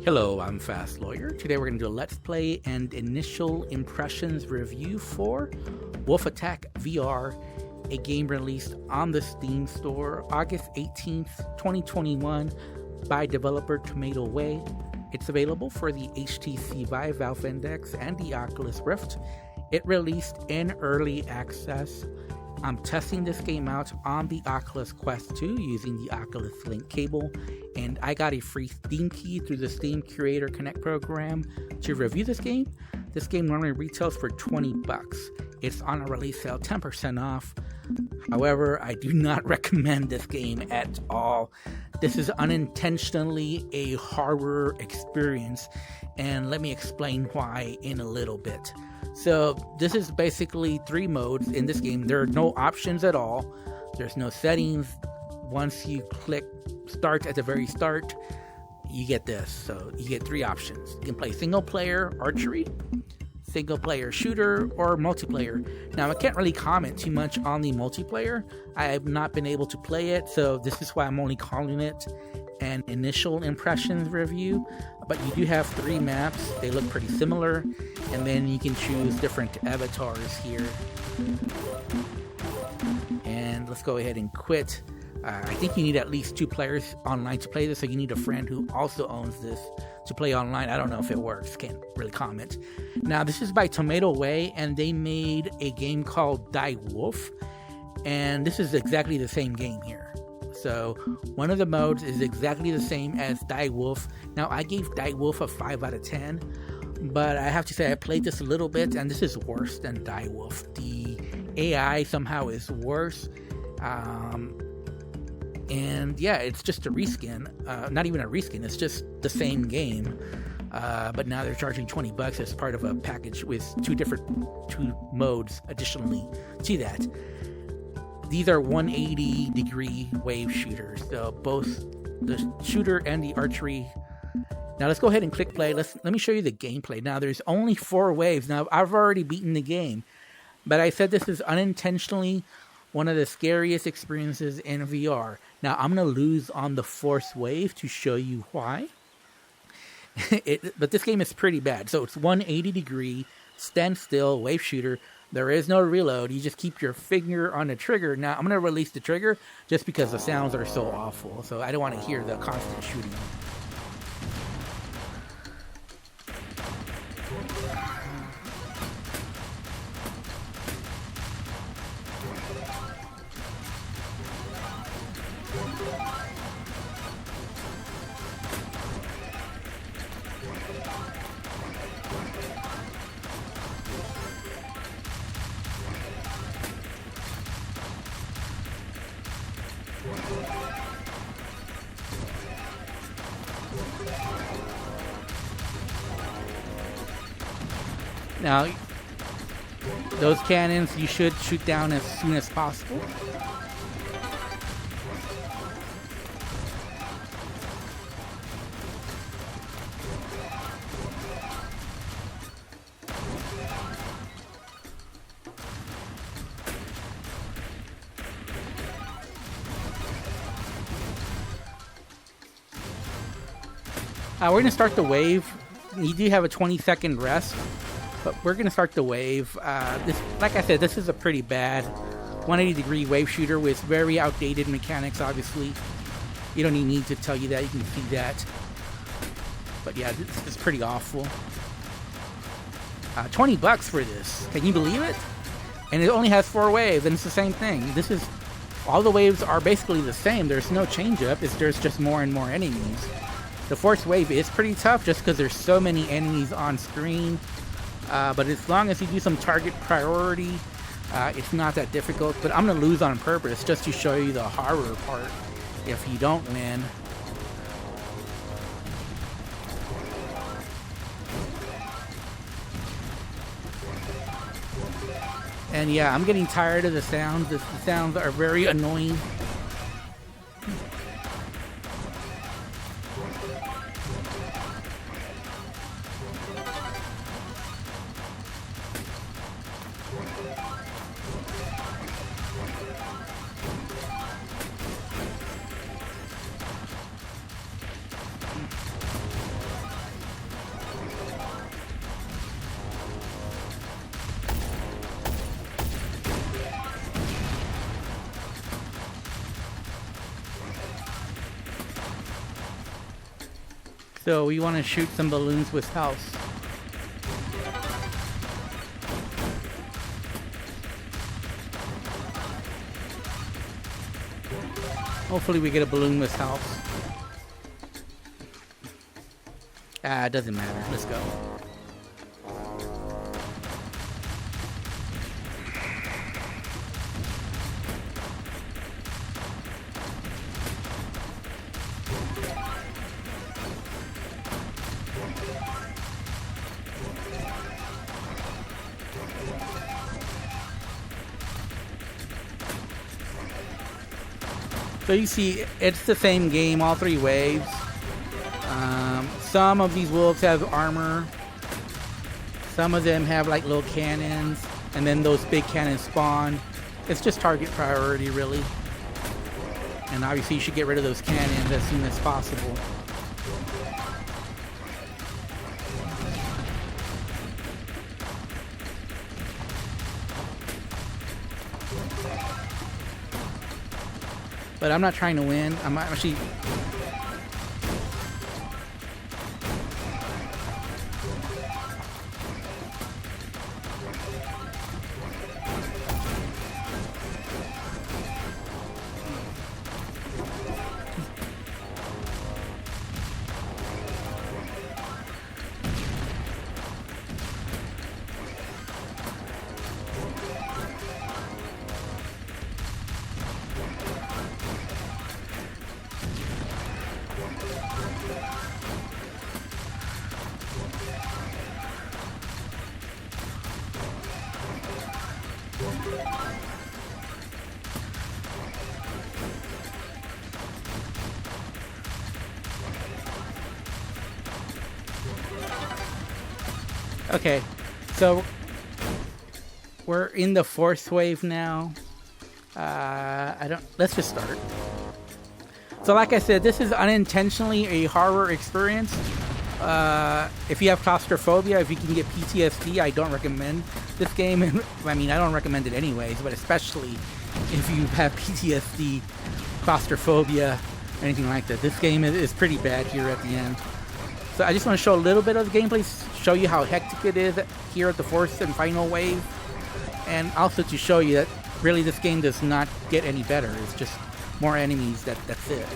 Hello, I'm Fast Lawyer. Today we're going to do a Let's Play and initial impressions review for Wolf Attack VR, a game released on the Steam store August 18th, 2021 by developer Tomato Way. It's available for the HTC Vive, Valve Index, and the Oculus Rift. It released in early access. I'm testing this game out on the Oculus Quest 2 using the Oculus Link cable, and I got a free Steam key through the Steam Curator Connect program to review this game. This game normally retails for $20. It's on a release sale, 10% off. However, I do not recommend this game at all. This is unintentionally a horror experience, and let me explain why in a little bit. So this is basically 3 modes in this game. There are no options at all. There's no settings. Once you click start at the very start, you get this. So you get 3 options. You can play single player archery, single player shooter, or multiplayer. Now I can't really comment too much on the multiplayer. I have not been able to play it, so this is why I'm only calling it an initial impressions review. But you do have 3 maps. They look pretty similar, and then you can choose different avatars here. And let's go ahead and quit. I think you need at least 2 players online to play this, so you need a friend who also owns this to play online. I don't know if it works, can't really comment. Now this is by Tomato Way, and they made a game called Die Wolf, and this is exactly the same game here. So one of the modes is exactly the same as Die Wolf. Now I gave Die Wolf a 5 out of 10, but I have to say I played this a little bit, and this is worse than Die Wolf. The AI somehow is worse, and yeah, it's just a reskin. Not even a reskin, it's just the same game, but now they're charging $20 as part of a package with 2 modes additionally to that. These are 180-degree wave shooters, so both the shooter and the archery. Now let's go ahead and click play. Let me show you the gameplay. Now there's only 4 waves. Now I've already beaten the game, but I said this is unintentionally one of the scariest experiences in VR. Now I'm going to lose on the 4th wave to show you why. But this game is pretty bad. So it's 180-degree, standstill, wave shooter. There is no reload. You just keep your finger on the trigger. Now, I'm going to release the trigger just because the sounds are so awful. So I don't want to hear the constant shooting. Now, those cannons you should shoot down as soon as possible. We're going to start the wave. You do have a 20-second rest, but we're going to start the wave. Like I said, this is a pretty bad 180-degree wave shooter with very outdated mechanics, obviously. You don't even need to tell you that. You can see that. But yeah, this is pretty awful. $20 for this. Can you believe it? And it only has 4 waves, and it's the same thing. All the waves are basically the same. There's no change up. There's just more and more enemies. The 4th wave is pretty tough just because there's so many enemies on screen. But as long as you do some target priority, it's not that difficult. But I'm going to lose on purpose just to show you the horror part if you don't win. And yeah, I'm getting tired of the sounds. The sounds are very annoying. So we want to shoot some balloons with health. Hopefully we get a balloon with health. Ah, it doesn't matter. Let's go. So you see, it's the same game, all three waves. Some of these wolves have armor. Some of them have like little cannons, and then those big cannons spawn. It's just target priority, really. And obviously you should get rid of those cannons as soon as possible. But I'm not trying to win. I'm actually... Okay, so we're in the fourth wave now. Let's just start. So like I said, this is unintentionally a horror experience. If you have claustrophobia, if you can get PTSD, I don't recommend this game. I mean, I don't recommend it anyways, but especially if you have PTSD, claustrophobia, anything like that. This game is pretty bad here at the end. So I just want to show a little bit of the gameplay, show you how hectic it is here at the fourth and final wave, and also to show you that really this game does not get any better. It's just more enemies, that's it.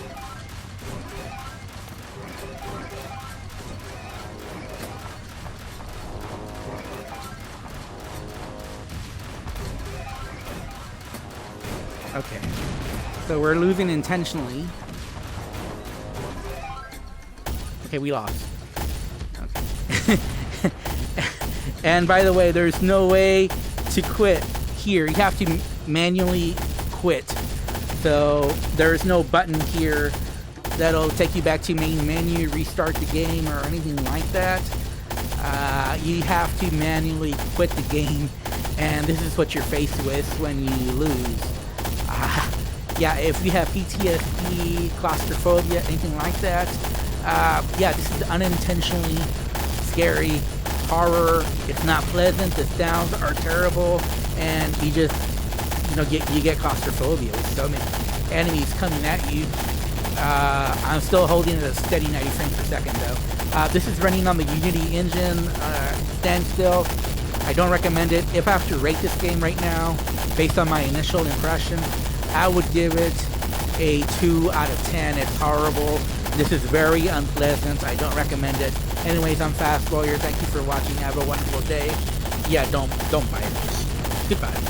Okay, so we're losing intentionally. Okay, we lost. Okay. And by the way, there's no way to quit here. You have to manually quit. So there's no button here that'll take you back to main menu, restart the game, or anything like that. You have to manually quit the game, and this is what you're faced with when you lose. Yeah, if you have PTSD, claustrophobia, anything like that, yeah, this is unintentionally scary horror. It's not pleasant. The sounds are terrible, and you just, you get claustrophobia with so many enemies coming at you. I'm still holding it at a steady 90 frames per second though. This is running on the Unity engine, standstill. I don't recommend it. If I have to rate this game right now, based on my initial impression, I would give it a 2 out of 10. It's horrible. This is very unpleasant. I don't recommend it. Anyways, I'm Fast Lawyer. Thank you for watching. Have a wonderful day. Yeah, don't buy it. Goodbye.